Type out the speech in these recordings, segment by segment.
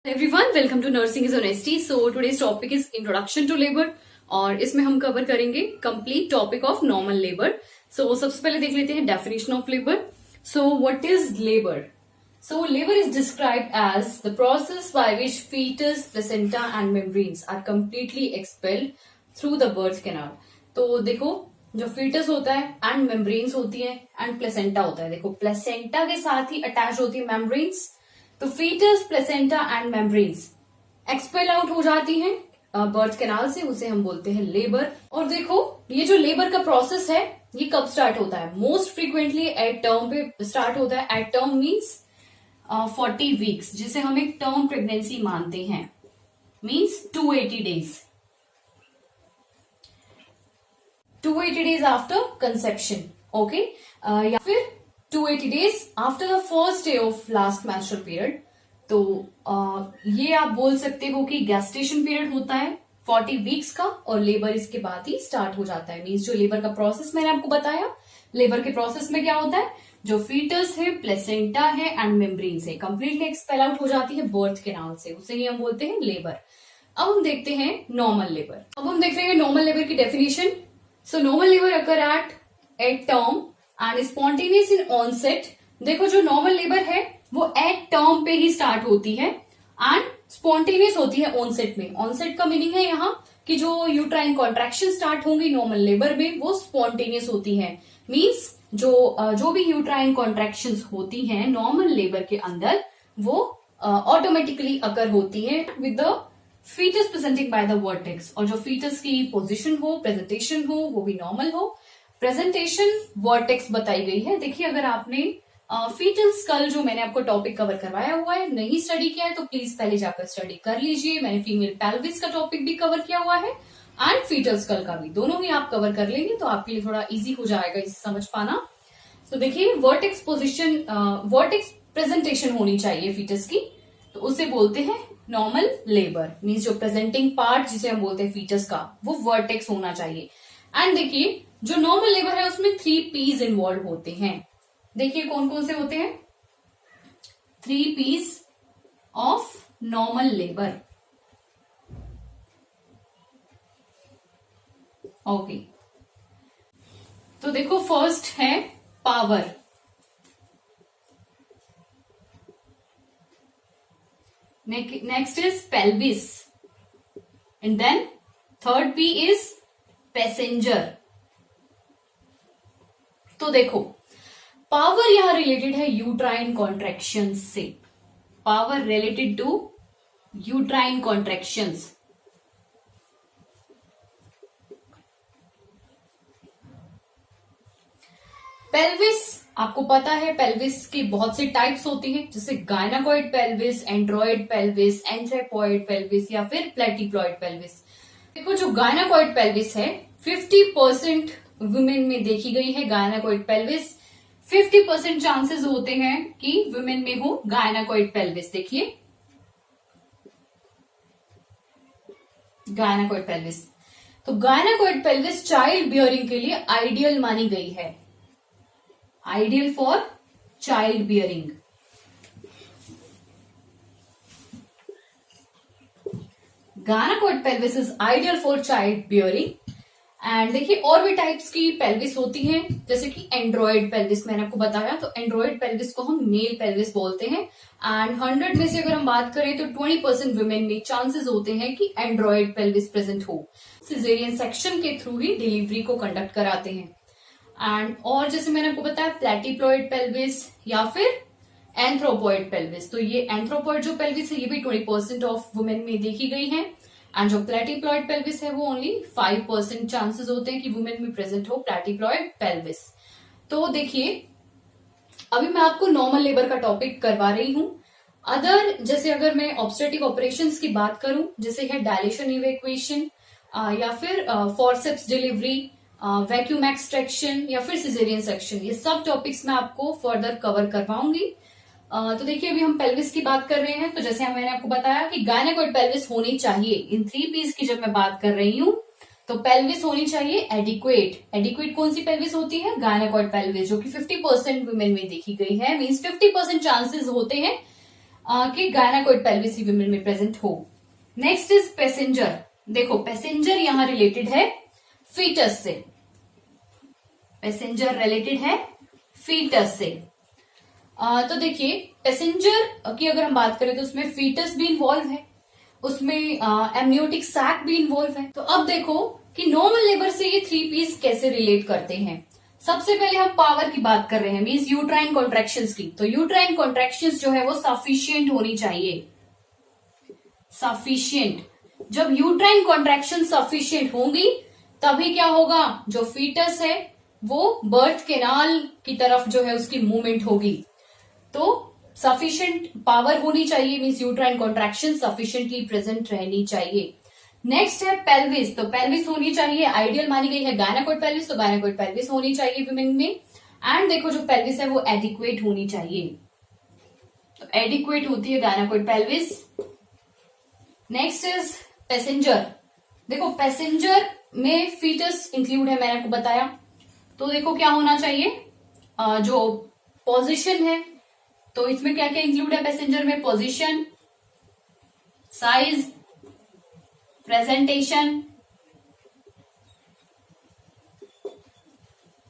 Everyone, welcome to Nursing is on ST. So today's topic is Introduction to Labor और इसमें हम cover करेंगे complete topic of normal labor. So सबसे पहले देख लेते हैं definition of labor. So what is labor? So labor is described as the process by which fetus, placenta and membranes are completely expelled through the birth canal. तो देखो जो fetus होता है and membranes होती है and placenta होता है. देखो placenta के साथ ही attached होती है membranes. तो foetus, placenta and membranes expel out हो जाती हैं बर्थ कैनाल से, उसे हम बोलते हैं लेबर. और देखो ये जो लेबर का प्रोसेस है ये कब स्टार्ट होता है? मोस्ट फ्रीक्वेंटली एट टर्म पे स्टार्ट होता है. एट टर्म मीन्स 40 वीक्स, जिसे हम एक टर्म प्रेगनेंसी मानते हैं. Means 280 days 280 days after conception. Okay, या फिर 280 days after the first day of last menstrual period. तो ये आप बोल सकते हो कि गैस्टेशन पीरियड होता है 40 वीक्स का और लेबर इसके बाद ही स्टार्ट हो जाता है. मीन्स जो लेबर का प्रोसेस मैंने आपको बताया, लेबर के प्रोसेस में क्या होता है, जो फीटस है, प्लेसेंटा है एंड मेम्ब्रेन्स है, कंप्लीटली एक्सपेल आउट हो जाती है बर्थ कैनाल से, उसे ही हम बोलते हैं लेबर. अब हम देखते हैं नॉर्मल लेबर. अब हम देख रहे हैं नॉर्मल लेबर की definition. So normal labour occur at term and spontaneous in onset. देखो जो नॉर्मल लेबर है वो एट टर्म पे ही स्टार्ट होती है एंड स्पॉन्टेनियस होती है ऑनसेट में. ऑनसेट का मीनिंग है यहाँ कि जो यूट्राइन कॉन्ट्रैक्शन स्टार्ट होंगी नॉर्मल लेबर में वो स्पॉन्टेनियस होती है. मीन्स जो भी यूट्राइन कॉन्ट्रैक्शंस होती हैं नॉर्मल लेबर के अंदर वो ऑटोमेटिकली अकर होती है with the foetus presenting by the vertex. और जो फीटस की पोजिशन हो, प्रेजेंटेशन हो, वो भी नॉर्मल हो. प्रेजेंटेशन वर्टेक्स बताई गई है. देखिए अगर आपने फीटल स्कल जो मैंने आपको टॉपिक कवर करवाया हुआ है नहीं स्टडी किया है तो प्लीज पहले जाकर स्टडी कर लीजिए. मैंने फीमेल पेल्विस का टॉपिक भी कवर किया हुआ है एंड फीटल स्कल का भी, दोनों ही आप कवर कर लेंगे तो आपके लिए थोड़ा इजी हो जाएगा इसे समझ पाना. तो देखिए वर्टेक्स पोजिशन, वर्टेक्स प्रेजेंटेशन होनी चाहिए फीटस की, तो उसे बोलते हैं नॉर्मल लेबर. मीन्स जो प्रेजेंटिंग पार्ट जिसे हम बोलते हैं फीटस का वो वर्टेक्स होना चाहिए. एंड देखिए जो नॉर्मल लेबर है उसमें 3 P's इन्वॉल्व होते हैं. देखिए कौन कौन से होते हैं 3 P's of normal labour. Okay, तो देखो फर्स्ट है power. Next is pelvis and then third P is passenger. तो देखो पावर यहां रिलेटेड है यूट्राइन कॉन्ट्रैक्शन से. Power related to uterine contractions. Pelvis आपको पता है पेल्विस की बहुत सी टाइप्स होती हैं, जैसे gynaecoid pelvis, android pelvis, anthropoid pelvis या फिर प्लेटिप्लॉइड पेल्विस. देखो जो गायनाकॉइड पेल्विस है 50% वुमेन में देखी गई है. गायनाकॉइड पेल्विस 50% चांसेस होते हैं कि वुमेन में हो गायनाकॉइड पेल्विस. देखिए गायनाकॉइड पेल्विस, तो गायनाकॉइड पेल्विस चाइल्ड बियरिंग के लिए आइडियल मानी गई है. Ideal for child bearing. Gynaecoid pelvis is ideal for child bearing. And देखिए और भी टाइप्स की पेल्विस होती हैं, जैसे कि एंड्रॉइड पेल्विस मैंने आपको बताया, तो एंड्रॉइड पेल्विस को हम मेल पेल्विस बोलते हैं. एंड 100 में से अगर हम बात करें तो 20% वुमेन में चांसेस होते हैं कि एंड्रॉइड पेल्विस प्रेजेंट हो. सिजेरियन सेक्शन के थ्रू ही डिलीवरी को कंडक्ट कराते हैं. एंड और जैसे मैंने आपको बताया प्लेटिप्लॉइड पेल्विस या फिर एंथ्रोपॉइड पेल्विस, तो ये एंथ्रोपॉइड जो पेल्विस है ये भी 20% ऑफ वुमेन में देखी गई है. एंड जो प्लेटिप्लॉइड पेल्विस है वो ओनली 5% चांसेस होते हैं कि वुमेन में प्रेजेंट हो प्लेटिप्लॉइड पेल्विस. तो देखिए अभी मैं आपको नॉर्मल लेबर का टॉपिक करवा रही हूं. अदर जैसे अगर मैं ऑब्स्टेट्रिक ऑपरेशंस की बात करूं, जैसे है डायलेशन इवैक्यूएशन या फिर फॉरसेप्स डिलीवरी, वैक्यूम एक्सट्रैक्शन या फिर सिजेरियन सेक्शन, ये सब टॉपिक्स मैं आपको फर्दर कवर करवाऊंगी. तो देखिए अभी हम पेल्विस की बात कर रहे हैं, तो जैसे मैंने आपको बताया कि गायनाकॉइड पेल्विस होनी चाहिए. इन 3 P's की जब मैं बात कर रही हूं तो पेल्विस होनी चाहिए एडिक्वेट. एडिक्वेट कौन सी पेल्विस होती है? गायनाकॉइड पेल्विस, जो कि 50% वुमेन में देखी गई है. मींस 50% चांसेस होते हैं कि गायनाकोइड पेल्विस विमेन में प्रेजेंट हो। Next is passenger. देखो पैसेंजर यहां रिलेटेड है फीटस से, पैसेंजर रिलेटेड है फीटस से। तो देखिए पैसेंजर की अगर हम बात करें तो उसमें फीटस भी इन्वॉल्व है, उसमें एमनियोटिक सैक भी इन्वॉल्व है। तो अब देखो कि नॉर्मल लेबर से ये 3Ps कैसे रिलेट करते हैं। सबसे पहले हम पावर की बात कर रहे हैं, मींस यूट्राइन कॉन्ट्रैक्शंस की। तो यूट्राइन कॉन्ट्रैक्शंस जो है वो सफिशिएंट होनी चाहिए, सफिशिएंट। जब यूट्राइन कॉन्ट्रैक्शन सफिशिएंट होंगी तभी क्या होगा, जो फीटस है वो बर्थ कैनाल की तरफ जो है उसकी मूवमेंट होगी। तो सफिशिएंट पावर होनी चाहिए, means uterine contraction sufficiently present रहनी चाहिए। नेक्स्ट है पेल्विस। तो पेल्विस होनी चाहिए, आइडियल मानी गई है गायनाकोइड पेल्विस, तो गायनाकोइड पेल्विस होनी चाहिए विमेन में। एंड देखो जो पेल्विस है वो एडिक्वेट होनी चाहिए, तो एडिक्वेट होती है गायनाकोइड पेल्विस। Next is passenger. देखो पैसेंजर में फीटस इंक्लूड है, मैंने आपको बताया। तो देखो क्या होना चाहिए, जो पोजीशन है, तो इसमें क्या क्या इंक्लूड है पैसेंजर में, position, size, presentation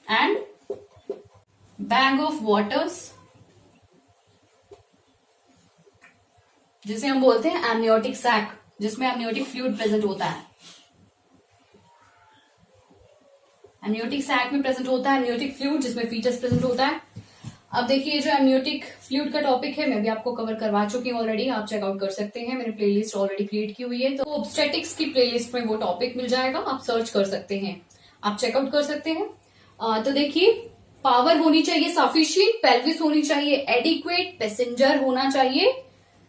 and bag of waters, जिसे हम बोलते हैं एमनियोटिक सैक, जिसमें एमनियोटिक फ्लूइड प्रेजेंट होता है। एमनियोटिक सैक में प्रेजेंट होता है एमनियोटिक फ्लूइड, जिसमें फीटस प्रेजेंट होता है। अब देखिए जो एमनियोटिक फ्लूइड का टॉपिक है मैं भी आपको कवर करवा चुकी हूँ ऑलरेडी, आप चेकआउट कर सकते हैं, मैंने प्लेलिस्ट ऑलरेडी क्रिएट की हुई है। तो ऑब्स्टेटिक्स की प्लेलिस्ट में वो टॉपिक मिल जाएगा, आप सर्च कर सकते हैं, आप चेकआउट कर सकते हैं। तो देखिए पावर होनी चाहिए सफिशिएंट, पेल्विस होनी चाहिए एडिक्वेट, पैसेंजर होना चाहिए।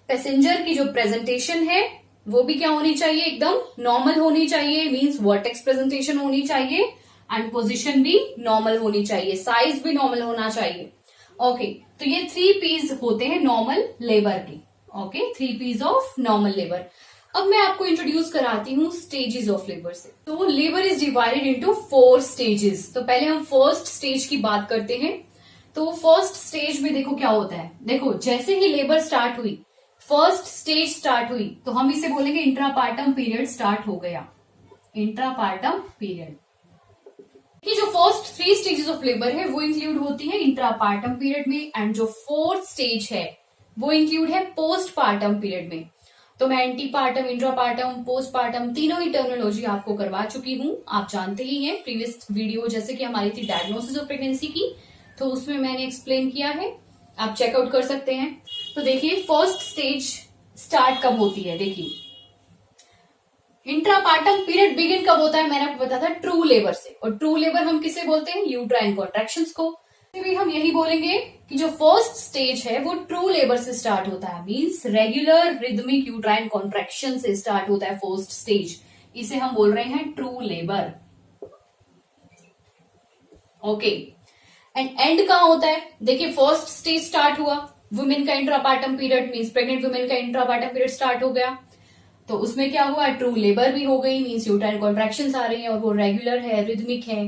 पैसेंजर की जो प्रेजेंटेशन है वो भी क्या होनी चाहिए, एकदम नॉर्मल होनी चाहिए, मींस वर्टेक्स प्रेजेंटेशन होनी चाहिए। एंड पोजीशन भी नॉर्मल होनी चाहिए, साइज भी नॉर्मल होना चाहिए। ओके तो ये 3Ps होते हैं नॉर्मल लेबर के। Okay 3Ps of normal labour. अब मैं आपको इंट्रोड्यूस कराती हूँ स्टेजेस ऑफ लेबर से। तो labour is divided into 4 stages. तो पहले हम फर्स्ट स्टेज की बात करते हैं। तो फर्स्ट स्टेज में देखो क्या होता है, देखो जैसे ही लेबर स्टार्ट हुई, फर्स्ट स्टेज स्टार्ट हुई, तो हम इसे बोलेंगे इंट्रापार्टम पीरियड स्टार्ट हो गया, इंट्रापार्टम पीरियड। कि जो फर्स्ट 3 स्टेजेस ऑफ लेबर है वो इंक्लूड होती है इंट्रापार्टम पीरियड में, एंड जो 4th स्टेज है वो इंक्लूड है पोस्टपार्टम पीरियड में। तो मैं एंटीपार्टम, इंट्रापार्टम, पोस्टपार्टम तीनों ही टर्मिनोलॉजी आपको करवा चुकी हूं, आप जानते ही हैं। प्रीवियस वीडियो जैसे कि हमारी थी डायग्नोसिस ऑफ प्रेगनेंसी की, तो उसमें मैंने एक्सप्लेन किया है, आप चेकआउट कर सकते हैं। तो देखिए फर्स्ट स्टेज स्टार्ट कब होती है, देखिए इंट्रापार्टम पीरियड बिगिन कब होता है, मैंने आपको बताया था ट्रू लेबर से। और ट्रू लेबर हम किसे बोलते हैं, यूट्राइन कॉन्ट्रैक्शंस को। भी हम यही बोलेंगे कि जो फर्स्ट स्टेज है वो ट्रू लेबर से स्टार्ट होता है, means regular rhythmic uterine contraction से स्टार्ट होता है फर्स्ट स्टेज, इसे हम बोल रहे हैं true labour. Okay and and कहां होता है, देखिए फर्स्ट स्टेज स्टार्ट हुआ, वुमेन का intrapartum period, means pregnant women का इंट्रापार्टम पीरियड स्टार्ट हो गया, तो उसमें क्या हुआ, ट्रू लेबर भी हो गई, मींस यूट्राइन कॉन्ट्रैक्शंस आ रही हैं और वो रेगुलर है, रिदमिक है।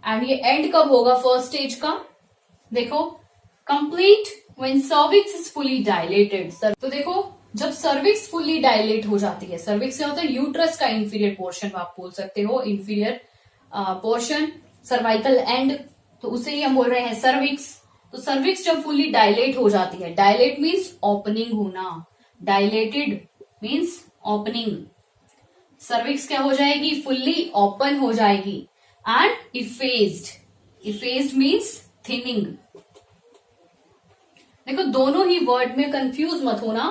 एंड ये एंड कब होगा फर्स्ट स्टेज का, देखो complete when cervix is fully dilated. तो देखो जब सर्विक्स फुली डायलेट हो जाती है, सर्विक्स क्या होता है, यूट्रस का इंफीरियर पोर्शन आप बोल सकते हो, इंफीरियर पोर्शन, सर्वाइकल एंड, तो उसे ही हम बोल रहे हैं सर्विक्स। तो सर्विक्स जब फुली डायलेट हो जाती है, डायलेट मीन्स ओपनिंग होना, डायलेटेड मीन्स ओपनिंग, सर्विक्स क्या हो जाएगी, फुल्ली ओपन हो जाएगी। And effaced, effaced means thinning. देखो दोनों ही वर्ड में कंफ्यूज मत होना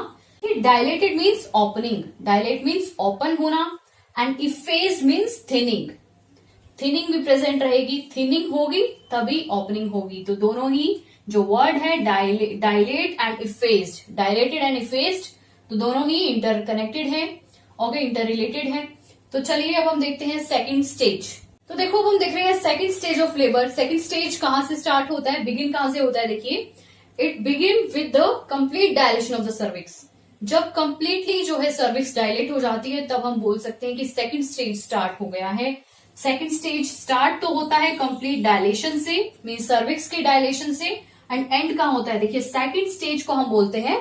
कि dilated means opening, dilate means open होना, and effaced means thinning, thinning भी प्रेजेंट रहेगी, थिनिंग होगी तभी ओपनिंग होगी। तो दोनों ही जो वर्ड है डायलेट एंड इफेज्ड, डायलेटेड एंड इफेज्ड, तो दोनों ही इंटरकनेक्टेड है, ओके इंटर रिलेटेड है। तो चलिए अब हम देखते हैं सेकंड स्टेज। तो देखो अब हम देख रहे हैं second stage of labour. Second stage कहां से स्टार्ट होता है, बिगिन कहां से होता है, देखिए it begin with the complete dilation of the cervix. जब कंप्लीटली जो है सर्विक्स डायलेट हो जाती है तब हम बोल सकते हैं कि सेकंड स्टेज स्टार्ट हो गया है। सेकंड स्टेज स्टार्ट तो होता है कंप्लीट डायलेशन से, मीन सर्विक्स के डायलेशन से, एंड एंड कहां होता है, देखिए सेकंड स्टेज को हम बोलते हैं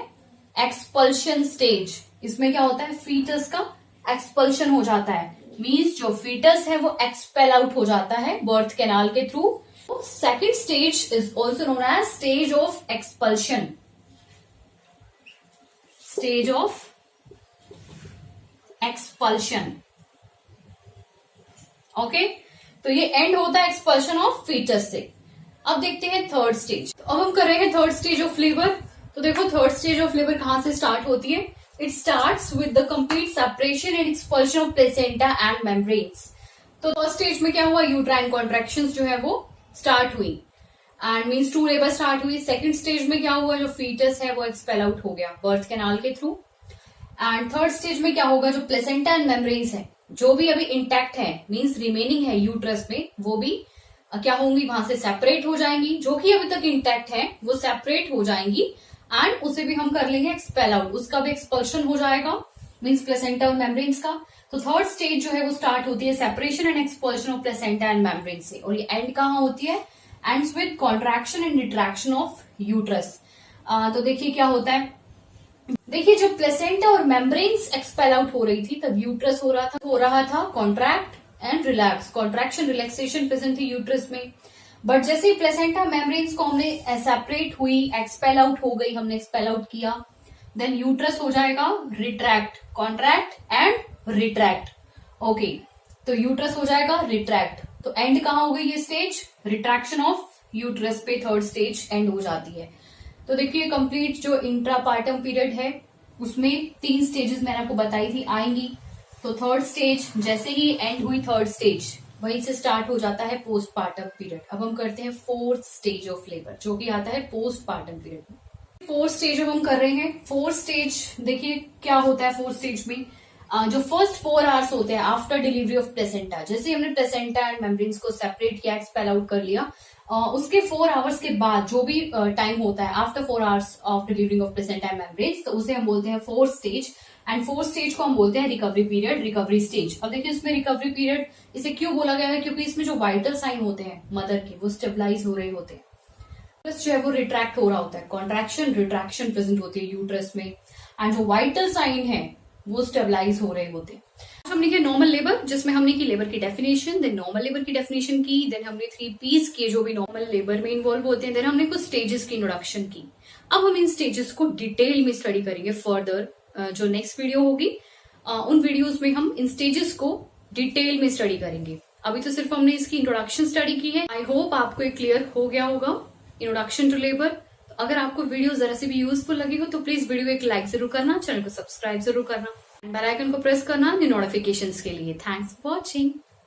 एक्सपल्शन स्टेज, इसमें क्या होता है, फीटस का एक्सपल्शन हो जाता है, मीन्स जो फीटस है वो एक्सपेल आउट हो जाता है बर्थ कैनाल के through. Second stage is also known as stage of expulsion, stage of expulsion. Okay, तो ये एंड होता है एक्सपल्शन ऑफ फीटस से। अब देखते हैं थर्ड स्टेज। तो अब हम कर रहे हैं थर्ड स्टेज ऑफ लेबर। तो देखो थर्ड स्टेज ऑफ लेबर कहां से स्टार्ट होती है, it starts with the complete separation and expulsion of placenta and membranes. तो फर्स्ट स्टेज में क्या हुआ, यूट्राइन कॉन्ट्रैक्शंस जो है वो स्टार्ट हुई and means true labour start हुई। सेकंड स्टेज में क्या हुआ, जो फीटस है वो एक्सपेल आउट हो गया बर्थ कैनाल के थ्रू। एंड थर्ड स्टेज में क्या होगा, जो प्लेसेंटा एंड मेम्ब्रेन्स है जो भी अभी इंटैक्ट है, मीन्स रिमेनिंग है यूट्रस में, वो भी क्या होंगी, वहां से सेपरेट हो जाएंगी। जो कि अभी तक इंटैक्ट है वो सेपरेट हो जाएंगी एंड उसे भी हम कर लेंगे एक्सपेल आउट, उसका भी एक्सपल्शन हो जाएगा, मीन्स प्लेसेंटा और मेम्ब्रेन्स का। तो थर्ड स्टेज जो है वो स्टार्ट होती है separation and expulsion of placenta and membrane से, और ये एंड कहां होती है, ends with contraction and retraction of uterus. तो देखिए क्या होता है, देखिए जब प्लेसेंटा और मेम्ब्रेन्स एक्सपेल आउट हो रही थी तब यूट्रस हो रहा था contract and relax, contraction relaxation present थी यूट्रस में। बट जैसे ही प्लेसेंटा मेम्ब्रेन्स को हमने सेपरेट हुई, एक्सपेल आउट हो गई, हमने एक्सपेल आउट किया, देन यूट्रस हो जाएगा retract, contract and retract. Okay, तो यूट्रस हो जाएगा रिट्रैक्ट। तो एंड कहां हो गई ये स्टेज, रिट्रैक्शन ऑफ यूट्रस पे थर्ड स्टेज एंड हो जाती है। तो देखिए कंप्लीट जो इंट्रापार्टम पीरियड है उसमें 3 स्टेजेस मैंने आपको बताई थी आएंगी। तो थर्ड स्टेज जैसे ही एंड हुई थर्ड स्टेज, वहीं से स्टार्ट हो जाता है पोस्टपार्टम पीरियड। अब हम करते हैं फोर्थ स्टेज ऑफ लेबर जो कि आता है पोस्टपार्टम पीरियड में। फोर्थ स्टेज अब हम कर रहे हैं। फोर्थ स्टेज देखिए क्या होता है फोर्थ स्टेज में, जो फर्स्ट 4 आवर्स होते हैं आफ्टर डिलीवरी ऑफ प्लेसेंटा, जैसे हमने प्लेसेंटा एंड मेम्ब्रेन्स को सेपरेट किया, एक्सपेल आउट कर लिया, उसके 4 आवर्स के बाद जो भी टाइम होता है after 4 hours of delivering of placenta and membranes, तो उसे हम बोलते हैं fourth stage. And fourth stage को हम बोलते हैं रिकवरी पीरियड, रिकवरी स्टेज। अब देखिए इसमें रिकवरी पीरियड इसे क्यों बोला गया है, क्योंकि इसमें जो वाइटल साइन होते हैं मदर के वो स्टेबलाइज हो रहे होते हैं, यूट्रस जो है वो रिट्रैक्ट हो रहा होता है, कॉन्ट्रैक्शन रिट्रैक्शन प्रेजेंट होती है यूट्रस में, एंड जो वाइटल साइन है वो स्टेबलाइज हो रहे होते हैं। हमने किया नॉर्मल लेबर, जिसमें हमने की लेबर की डेफिनेशन, देन नॉर्मल लेबर की डेफिनेशन की, देन हमने 3 P's किए जो भी नॉर्मल लेबर में इन्वॉल्व होते हैं, देन हमने कुछ स्टेजेस की इंट्रोडक्शन की। अब हम इन स्टेजेस को डिटेल में स्टडी करेंगे फर्दर, जो नेक्स्ट वीडियो होगी उन वीडियोस में हम इन स्टेजेस को डिटेल में स्टडी करेंगे। अभी तो सिर्फ हमने इसकी इंट्रोडक्शन स्टडी की है। आई होप आपको ये क्लियर हो गया होगा इंट्रोडक्शन टू लेबर। अगर आपको वीडियो जरा से भी यूजफुल लगी हो तो प्लीज वीडियो एक लाइक जरूर करना, चैनल को सब्सक्राइब जरूर करना, बेल आइकन को प्रेस करना नोटिफिकेशंस के लिए। Thanks for watching.